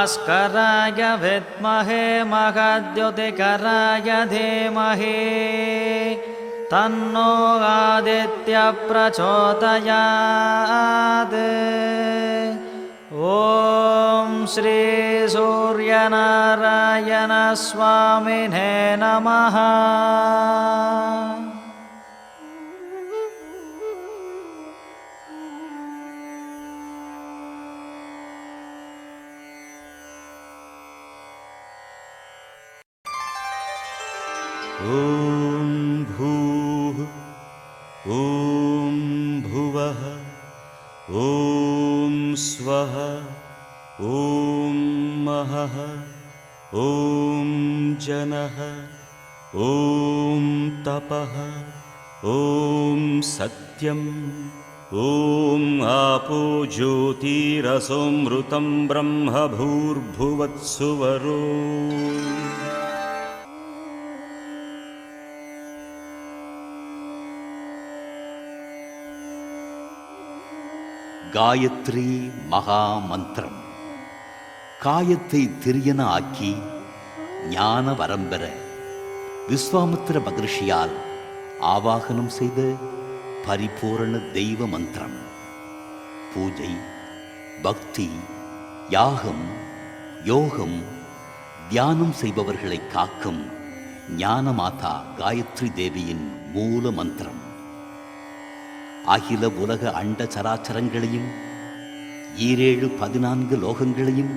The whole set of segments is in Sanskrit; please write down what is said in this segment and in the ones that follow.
भास्कराय विद्महे महद्युतिकराय धीमहि तन्नो आदित्यः प्रचोदयात्। ॐ श्री सूर्यनारायण स्वामिने नमः। ॐ भूः ॐ भुवः ॐ स्वः ॐ महः ॐ जनः ॐ तपः ॐ सत्यम् ॐ आपो ज्योतिरसोऽमृतं ब्रह्म भूर्भुवत्सुवरो। காயத்ரி மகா மந்திரம். காயத்தை திரியன ஆக்கி ஞான வரம்பெற விஸ்வாமித்திர மகர்ஷியால் ஆவாகனம் செய்த பரிபூரண தெய்வ மந்திரம். பூஜை, பக்தி, யாகம், யோகம், தியானம் செய்பவர்களை காக்கும் ஞானமாதா காயத்ரி தேவியின் மூல மந்திரம். அகில உலக அண்ட சராச்சரங்களையும் 7-14 லோகங்களையும்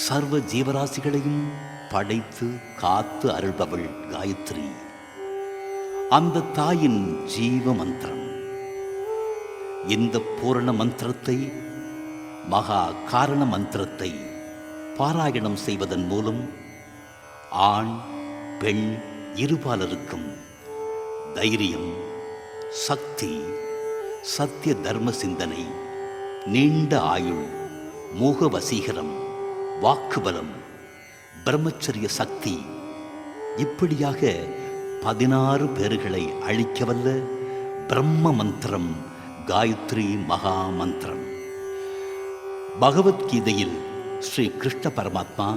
சர்வ ஜீவராசிகளையும் படைத்து காத்து அருள்பவள் காயத்ரி. அந்த தாயின் ஜீவ மந்திரம். இந்த பூரண மந்திரத்தை, மகா காரண மந்திரத்தை பாராயணம் செய்வதன் மூலம் ஆண் பெண் இருபாலருக்கும் தைரியம், சக்தி, சத்திய தர்ம சிந்தனை, நீண்ட ஆயுள், மோக வசீகரம், வாக்குபலம், பிரம்மச்சரிய சக்தி, இப்படியாக 16 பேர்களை அழிக்கவல்ல பிரம்ம மந்திரம் காயத்ரி மகா மந்திரம். பகவத்கீதையில் ஸ்ரீ கிருஷ்ண பரமாத்மா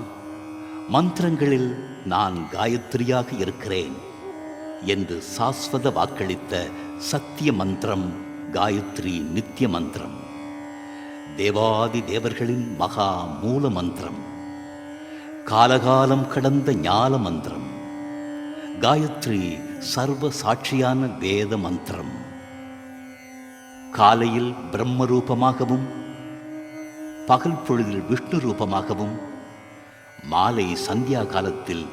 மந்திரங்களில் நான் காயத்ரியாக இருக்கிறேன் என்று சாஸ்வத வாக்களித்த சத்திய மந்திரம் காயத்ரி நித்திய மந்திரம். தேவாதி தேவர்களின் மகா மூல மந்திரம், காலகாலம் கடந்த ஞான மந்திரம். காயத்ரி சர்வ சாட்சியான வேத மந்திரம். காலையில் பிரம்ம ரூபமாகவும், பகல் பொழுதில் விஷ்ணு ரூபமாகவும், மாலை சந்தியா காலத்தில்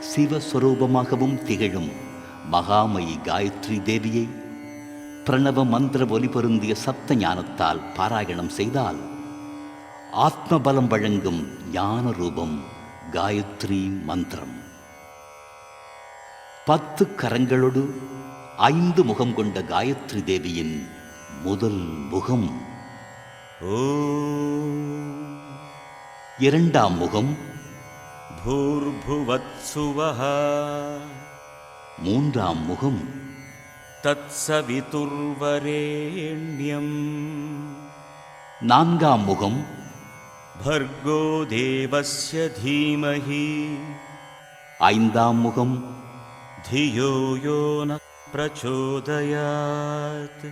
சிவஸ்வரூபமாகவும் திகழும் மகாமயி காயத்ரி தேவியை பிரணவ மந்திர ஒலி பொருந்திய சப்த ஞானத்தால் பாராயணம் செய்தால் ஆத்மபலம் வழங்கும் ஞான ரூபம் காயத்ரி மந்திரம். 10 கரங்களோடு 5 முகம் கொண்ட காயத்ரி தேவியின் முதல் முகம். இரண்டாம் முகம் भूर्भुवत्सुवः. மூன்றாம் முகம் तत्सवितुर्वरेण्यम्. நான்காம் முகம் भर्गो देवस्य धीमहि. ஐந்தாம் முகம் धियो यो न प्रचोदयात्.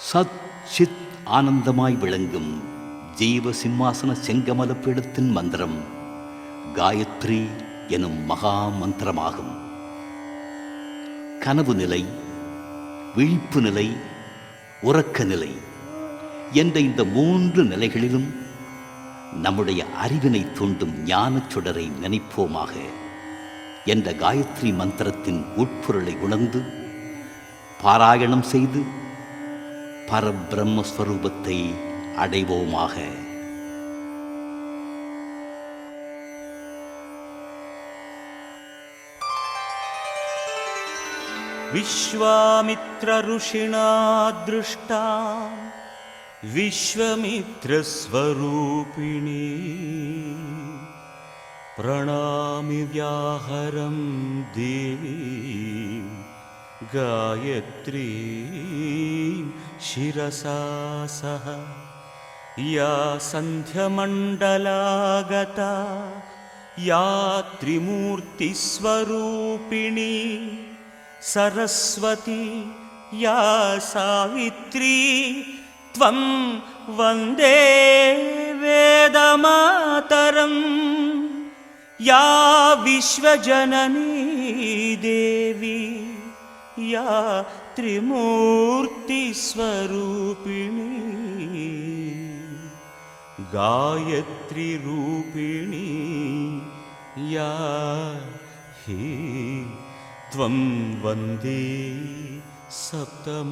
சத் சித் ஆனந்தமாய் விளங்கும் ஜீவ சிம்மாசன செங்கமல பீடத்தின் மந்திரம் காயத்ரி எனும் மகா மந்திரமாகும். கனவு நிலை, விழிப்பு நிலை, உறக்க நிலை என்ற இந்த 3 நிலைகளிலும் நம்முடைய அறிவினை தூண்டும் ஞானச் சுடரை நினைப்போமாக என்ற காயத்ரி மந்திரத்தின் உட்பொருளை உணர்ந்து பாராயணம் செய்து பரபிரம்மஸ்வரூபத்தை அடைவோமாக. विश्वामित्र ऋषिणा दृष्टा विश्वमित्रस्वरूपिणी. प्रणामि व्याहरं देवी गायत्री शिरसा सह. या सन्ध्यमण्डलागता या त्रिमूर्तिस्वरूपिणी सरस्वती या सावित्री त्वं वन्दे वेदमातरम् या विश्वजननी देवी या त्रिमूर्तिस्वरूपिणी गायत्री रूपिणी या हि त्वं वन्दे सप्तमात्रकम्।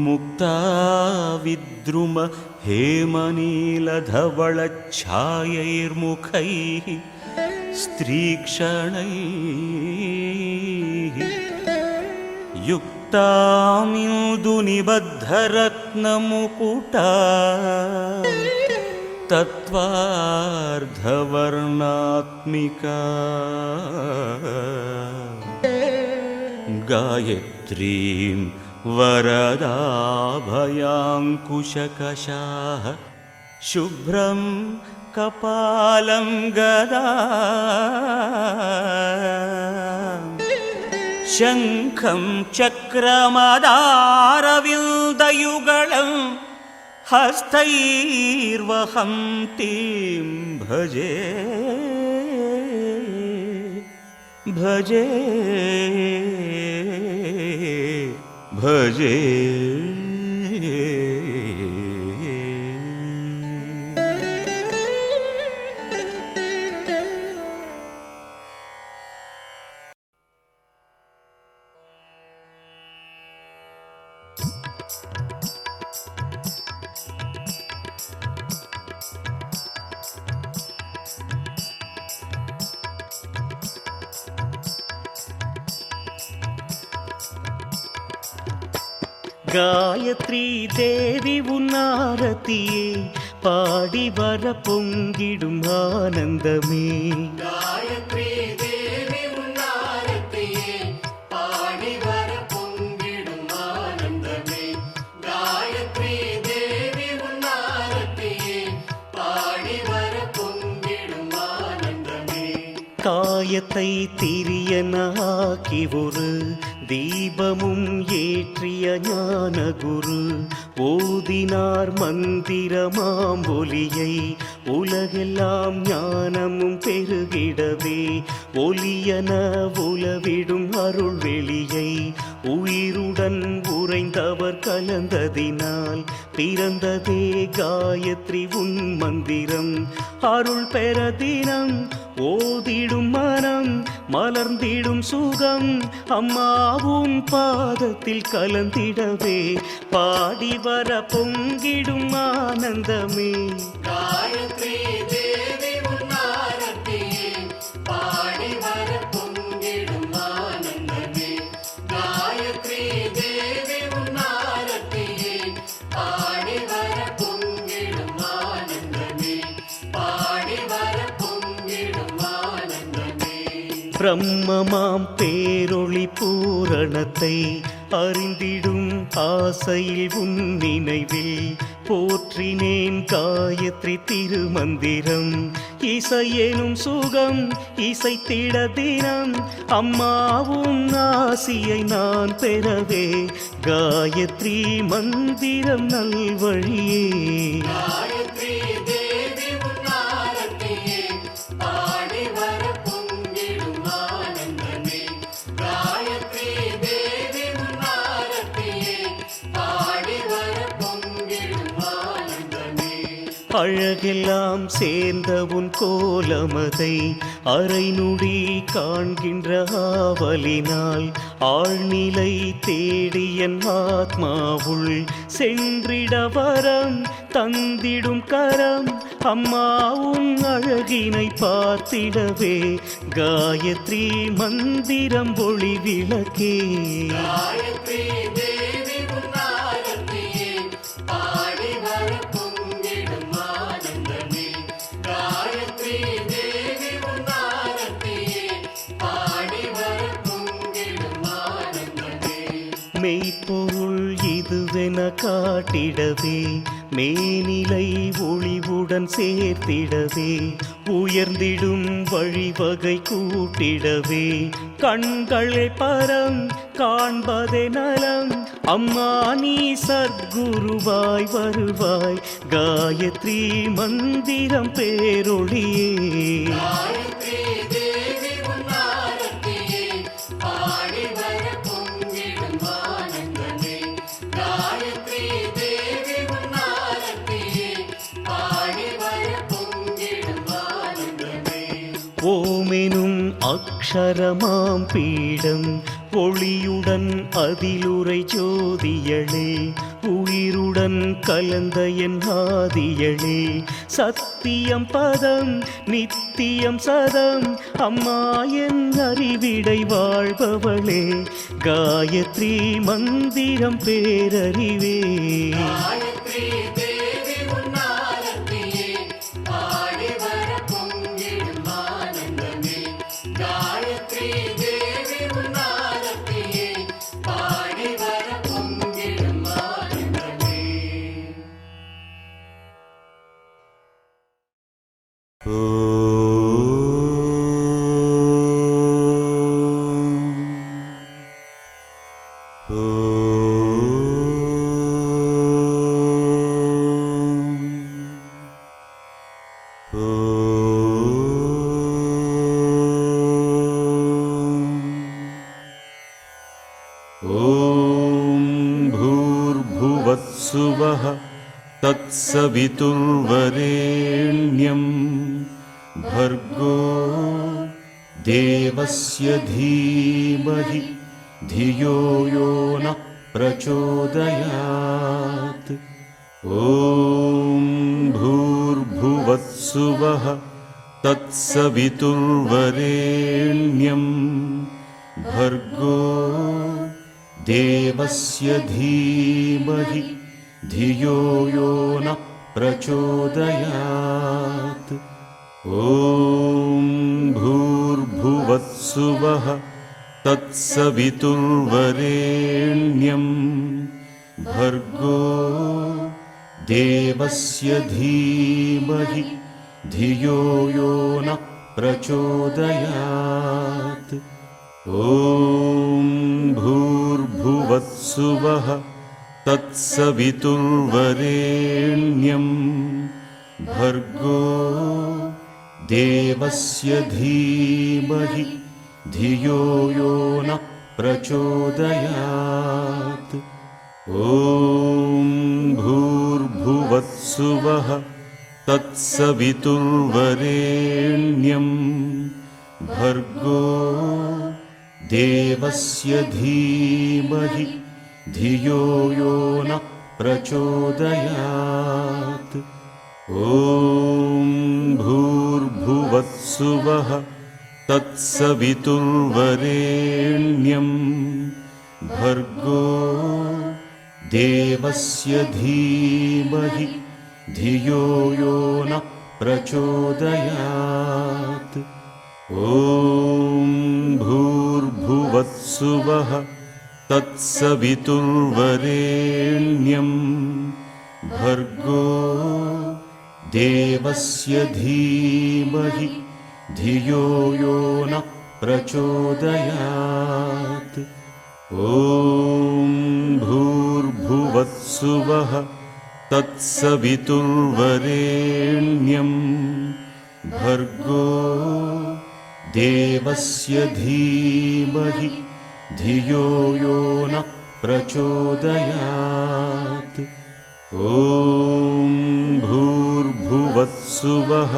मुक्ता विद्रुम हेमनीलधवलच्छायैर्मुखैः स्त्रीक्षणैः युक्तामिन्दुनिबद्धरत्नमुकुटा तत्त्वार्धवर्णात्मिका गायत्रीं वरदाभयाङ्कुशकशाः शुभ्रं कपालं गदा शङ्खं चक्रमदारविन्दयुगलं हस्तैर्वहन्तीं भजे भजे भजे। காயத்ரி தேவி உன்னாரத்தியே பாடி வர பொங்கிடும் ஆனந்தமே காயத்ரி தேவி உன்னாரத்தியே பாடி வர பொங்கிடும் ஆனந்தமே காயத்ரி தேவி உன்னாரத்தியே பாடி வர பொங்கிடும் ஆனந்தமே காயத்தை திரியனாக்கி ஒரு தீபமும் ஏற்றிய ஞான குரு ஓதினார் மந்திரமாம் ஒலியை உலகெல்லாம் ஞானமும் பெருகிடவே ஒலியன உலவிடும் அருள் வெளியை உயிருடன் உறைந்தவர் கலந்ததினால் பிறந்ததே காயத்ரி உன் மந்திரம் அருள் பெற தினம் ஓதிடும் மனம் மலர்ந்திடும் சுகம் அம்மாவும் பாதத்தில் கலந்திடவே பாடி வர பொங்கிடும் ஆனந்தமே காயத்ரி தேவி உன்னாரத்தியே பாடி வர பொங்கிடும் ஆனந்தமே காயத்ரி தேவி உன்னாரத்தியே பாடி வர பொங்கிடும் ஆனந்தமே பாடி வர பொங்கிடும் ஆனந்தமே பிரம்மமாம் பேரொளி பூரணத்தை அறிந்திடும் ஆசையில் உன் நினைவில் போற்றினேன் காயத்ரி திருமந்திரம் இசையெனும் சுகம் இசைத்திட தினம் அம்மாவும் ஆசியை நான் பெறவே காயத்ரி மந்திரம் நல்வழியே காயத்ரி தேவி உன்னாரத்தியே பாடி வர பொங்கிடும் ஆனந்தமே காயத்ரி தேவி உன்னாரத்தியே பாடி வர பொங்கிடும் ஆனந்தமே அழகெல்லாம் சேர்ந்த உன் கோலமதை அரைநுடி காண்கின்ற ஆவலினால் ஆழ்நிலை தேடியன் ஆத்மாவுள் சென்றிட வரம் தந்திடும் கரம் அம்மா உன் அழகினை பார்த்திடவே காயத்ரி மந்திரம் ஒளி விளக்கே. காயத்ரி தேவி உன்னாரத்தியே பாடி வர பொங்கிடும் ஆனந்தமே. காயத்ரி தேவி உன்னாரத்தியே பாடி வர பொங்கிடும் ஆனந்தமே. மெய்ப்பொருள் இதுவென காட்டிடவே மேனிலை ஒளிவுடன் சேர்த்திடவே உயர்ந்திடும் வழிவகை கூட்டிடவே கண்களை பரம் காண்பதே நலம். அம்மா நீ சத்குருவாய் வருவாய் காயத்ரி மந்திரம் பேரொளியே. காயத்ரி தேவி உன்னாரத்தியே பாடி வர பொங்கிடும் ஆனந்தமே. காயத்ரி தேவி உன்னாரத்தியே பாடி வர பொங்கிடும் ஆனந்தமே. ஓமெனும் அக்ஷரமாம் பீடம் ஒளியுடன் அதிலுரை ஜோதியளே உயிருடன் கலந்த என் ஆதியளே. சத்தியம் பதம் நித்தியம் சதம் அம்மா என் அறிவிடை வாழ்பவளே காயத்ரி மந்திரம் பேரறிவே. காயத்ரி தேவி உன்னாரத்தியே பாடி வர பொங்கிடும் ஆனந்தமே. காயத்ரி தேவி உன்னாரத்தியே பாடி வர பொங்கிடும் ஆனந்தமே. ॐ भूर्भुवत्सुवः तत्सवितुर्वरेण्यं भर्गो देवस्य धीमहि धियो यो न प्रचोदयात्. ॐ भूर्भुवत्सुवः तत्सवितुर्वरेण्यं भर्गो देवस्य धीमहि धियो यो न प्रचोदयात्. ॐ भूर्भुवत्सुवः तत्सवितुर्वरेण्यं भर्गो देवस्य धीमहि धियो यो न प्रचोदयात्. ॐ भूर्भुवत्सुवः तत्सवितुर्वरेण्यं भर्गो देवस्य धीमहि धियो यो न प्रचोदयात्. ॐ भूर्भुवत्सुवः तत्सवितुर्वरेण्यं भर्गो देवस्य धीमहि धियो यो न प्रचोदयात्. ॐ भूर्भुवत्सुवः तत्सवितुर्वरेण्यं भर्गो देवस्य धीमहि धियो यो न प्रचोदयात्. ॐ भूर्भुवत्सुवः तत्सवितुर्वरेण्यं भर्गो देवस्य धीमहि धियो यो न प्रचोदयात्. ॐ भूर्भुवत्सुवः तत्सवितुर्वरेण्यं भर्गो देवस्य धीमहि धियो यो न प्रचोदयात्. ॐ भूर्भुवत्सुवः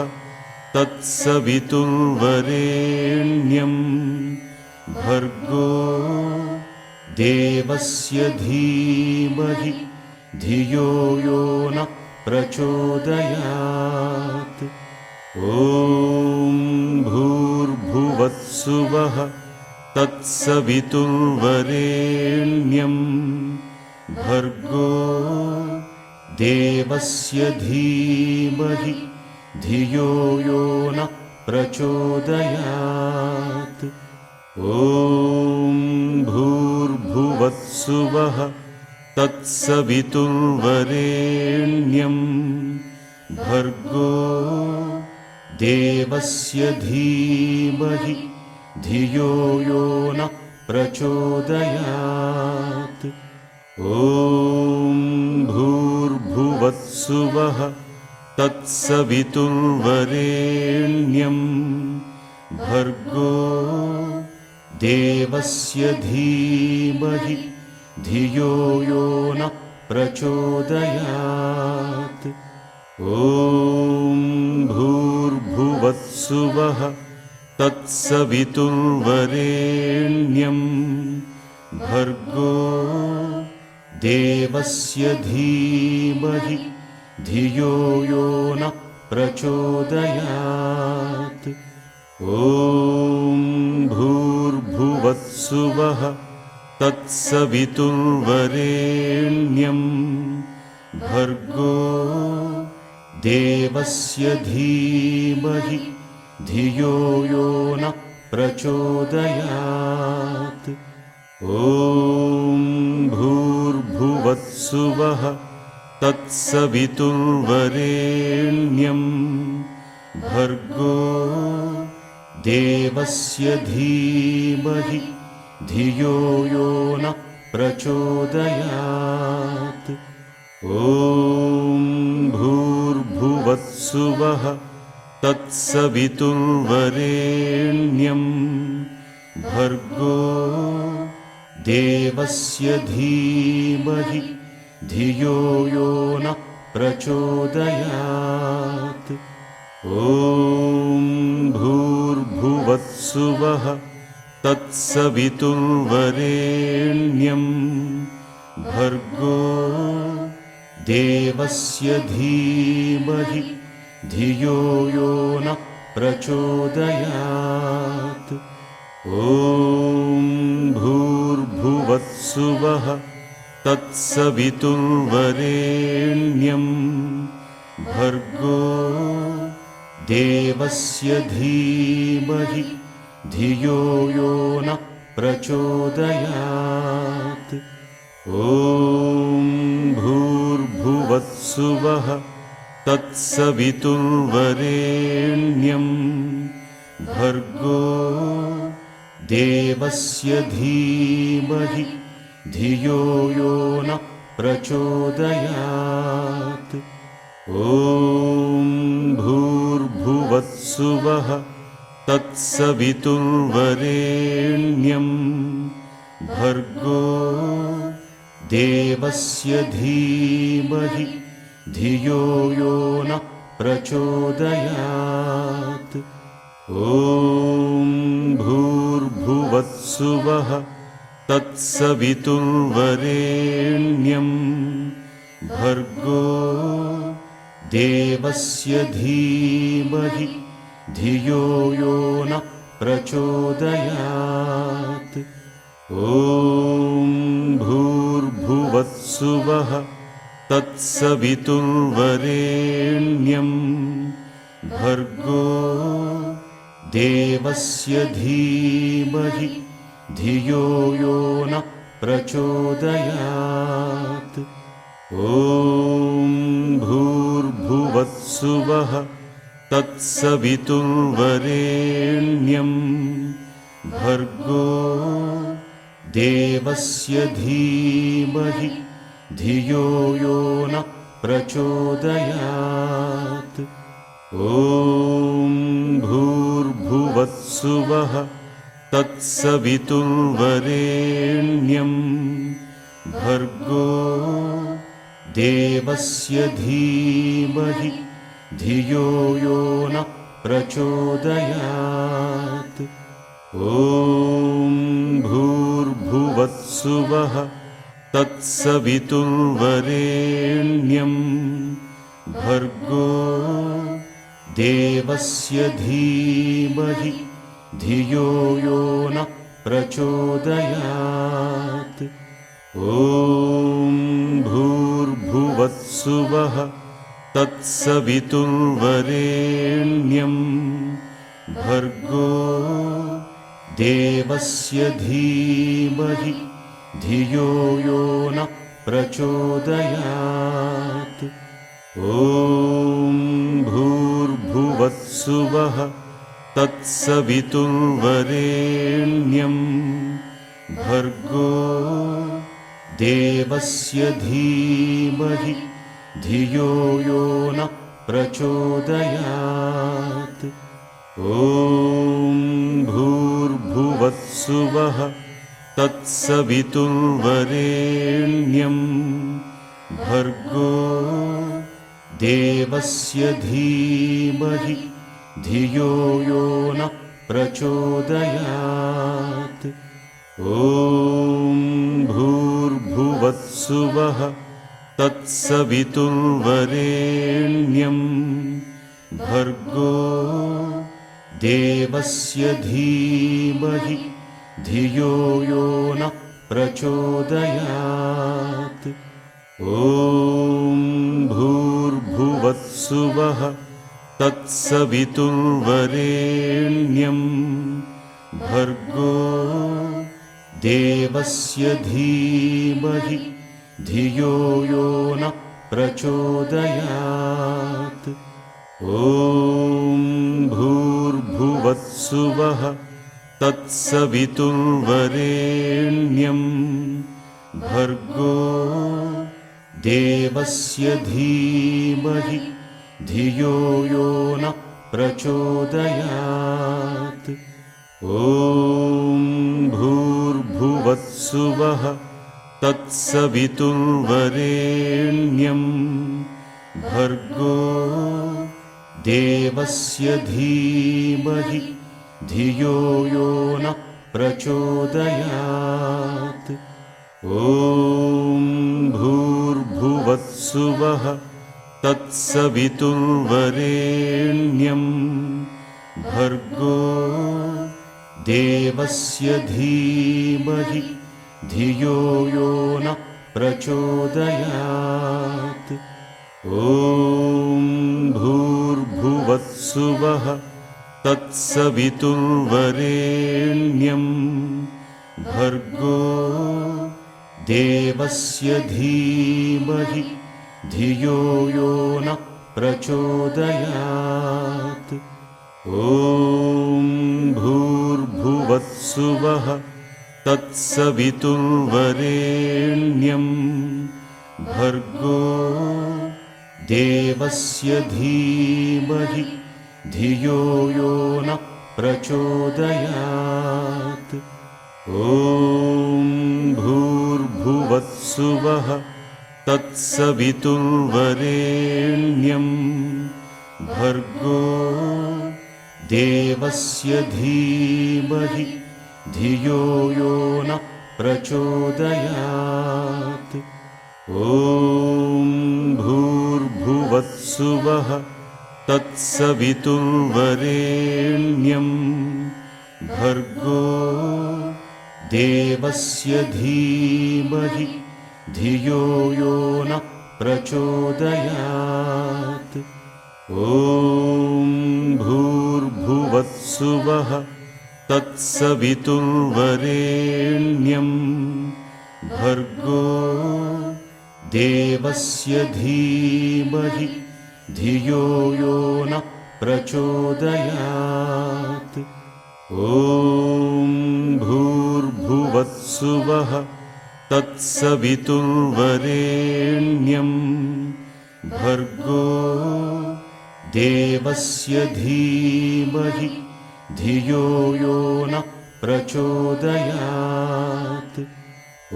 तत्सवितुर्वरेण्यं भर्गो देवस्य धीमहि धियो यो न प्रचोदयात्. ॐ भूर्भुवस्सुवः तत्सवितुर्वरेण्यं भर्गो देवस्य धीमहि धियो यो नः प्रचोदयात्। ॐ भूर्भुवस्सुवः तत्सवितुर्वरेण्यं भर्गो देवस्य धीमहि धियो यो नः प्रचोदयात्। ॐ भूर्भुवस्सुवः तत्सवितुर्वरेण्यं भर्गो देवस्य धीमहि धियो यो नः प्रचोदयात्। ॐ भूर्भुवस्सुवः तत्सवितुर्वरेण्यं भर्गो देवस्य धीमहि धियो यो नः प्रचोदयात्। ॐ भूर्भुवस्सुवः तत्सवितुर्वरेण्यं भर्गो देवस्य धीमहि धियो यो नः प्रचोदयात्। ॐ भूर्भुवस्सुवः तत्सवितुर्वरेण्यं भर्गो देवस्य धीमहि धियो यो नः प्रचोदयात्। ॐ भूर्भुवस्सुवः तत्सवितुर्वरेण्यं भर्गो देवस्य धीमहि धियो यो नः प्रचोदयात्। ॐ भूर्भुवस्सुवः तत्सवितुर्वरेण्यं भर्गो देवस्य धीमहि धियो यो नः प्रचोदयात्। ॐ भूर्भुवस्सुवः तत्सवितुर्वरेण्यं भर्गो देवस्य धीमहि धियो यो नः प्रचोदयात्। ॐ भूर्भुवस्सुवः तत्सवितुर्वरेण्यं भर्गो देवस्य धीमहि धियो यो नः प्रचोदयात्। ॐ भूर्भुवस्सुवः तत्सवितुर्वरेण्यं भर्गो देवस्य धीमहि धियो यो नः प्रचोदयात्। ॐ भूर्भुवस्सुवः तत्सवितुर्वरेण्यं भर्गो देवस्य धीमहि धियो यो नः प्रचोदयात्। ॐ भूर्भुवस्सुवः तत्सवितुर्वरेण्यं भर्गो देवस्य धीमहि धियो यो नः प्रचोदयात्। ॐ भूर्भुवस्सुवः तत्सवितुर्वरेण्यं भर्गो देवस्य धीमहि धियो यो नः प्रचोदयात्। ॐ भूर्भुवस्सुवः तत्सवितुर्वरेण्यं भर्गो देवस्य धीमहि धियो यो नः प्रचोदयात्। ॐ भूर्भुवस्सुवः तत्सवितुर्वरेण्यं भर्गो देवस्य धीमहि धियो यो न प्रचोदयात्। ॐ भूर्भुवस्सुवः तत्सवितुर्वरेण्यं भर्गो देवस्य धीमहि धियो यो न प्रचोदयात्। ॐ भूर्भुवस्सुवः तत्सवितुर्वरेण्यं भर्गो देवस्य धीमहि धियो यो न प्रचोदयात्। ॐ भूर्भुवस्सुवः तत्सवितुर्वरेण्यं भर्गो देवस्य धीमहि धियो यो न प्रचोदयात्। ॐ भूर्भुवस्सुवः तत्सवितुर्वरेण्यं भर्गो देवस्य धीमहि धियो यो न प्रचोदयात्। ॐ भूर्भुवस्सुवः तत्सवितुर्वरेण्यं भर्गो देवस्य धीमहि धियो यो न प्रचोदयात्। ॐ भूर्भुवस्सुवः तत्सवितुर्वरेण्यं भर्गो देवस्य धीमहि धियो यो न प्रचोदयात्। ॐ भूर्भुवस्सुवः तत्सवितुर्वरेण्यं भर्गो देवस्य धीमहि धियो यो न प्रचोदयात्। ॐ भूर्भुवस्सुवः तत्सवितुर्वरेण्यं भर्गो देवस्य धीमहि धियो यो न प्रचोदयात्। ॐ भूर्भुवस्सुवः तत्सवितुर्वरेण्यं भर्गो देवस्य धीमहि धियो यो न प्रचोदयात्। ॐ भूर्भुवस्सुवः तत्सवितुर्वरेण्यं भर्गो देवस्य धीमहि धियो यो न प्रचोदयात्। ॐ भूर्भुवस्सुवः तत्सवितुर्वरेण्यं भर्गो देवस्य धीमहि धियो यो न प्रचोदयात्। ॐ भूर्भुवस्सुवः तत्सवितुर्वरेण्यं भर्गो देवस्य धीमहि धियो यो न प्रचोदयात्। ॐ भूर्भुवस्सुवः तत्सवितुर्वरेण्यं भर्गो देवस्य धीमहि धियो यो न प्रचोदयात्। ॐ भूर्भुवस्सुवः तत्सवितुर्वरेण्यं भर्गो देवस्य धीमहि धियो यो न प्रचोदयात्। ॐ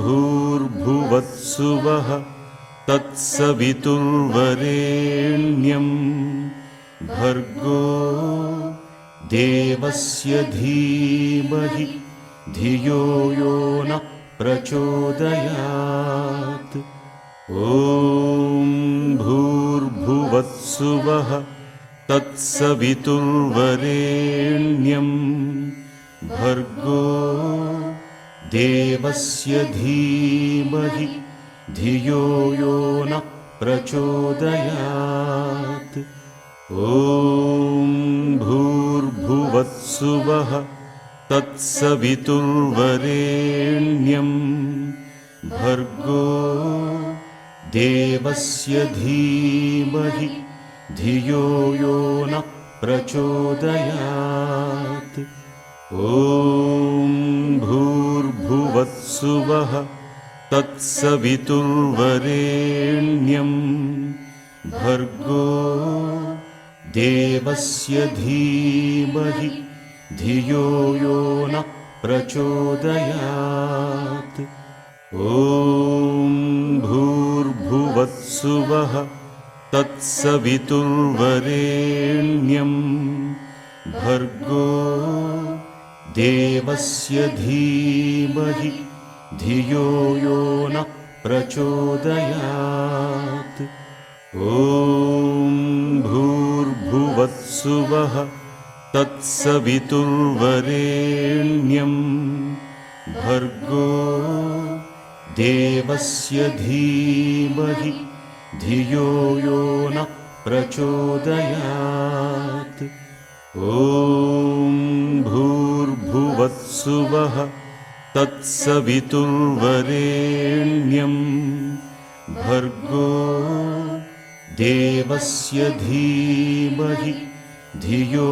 भूर्भुवस्सुवः तत्सवितुर्वरेण्यं भर्गो देवस्य धीमहि धियो यो न प्रचोदयात्। ॐ भूर्भुवस्सुवः भूर्भुवत्सुवः तत्सवितुर्वरेण्यं भर्गो देवस्य धीमहि धियो यो न प्रचोदयात्। ॐ भूर्भुवत्सुवः तत्सवितुर्वरेण्यं भर्गो देवस्य धीमहि धियो यो न प्रचोदयात्। ॐ भूर्भुवत्सुवः तत्सवितुर्वरेण्यं भर्गो देवस्य धीमहि धियो यो न प्रचोदयात्। ॐ भूर्भुवत्सुवः तत्सवितुर्वरेण्यं भर्गो देवस्य धीमहि धियो यो न प्रचोदयात्। ॐ भूर्भुवत्सुवः तत्सवितुर्वरेण्यं भर्गो देवस्य धीमहि धियो यो न प्रचोदयात्। ॐ भूर्भुवत्सुवः तत्सवितुर्वरेण्यं भर्गो देवस्य धीमहि धियो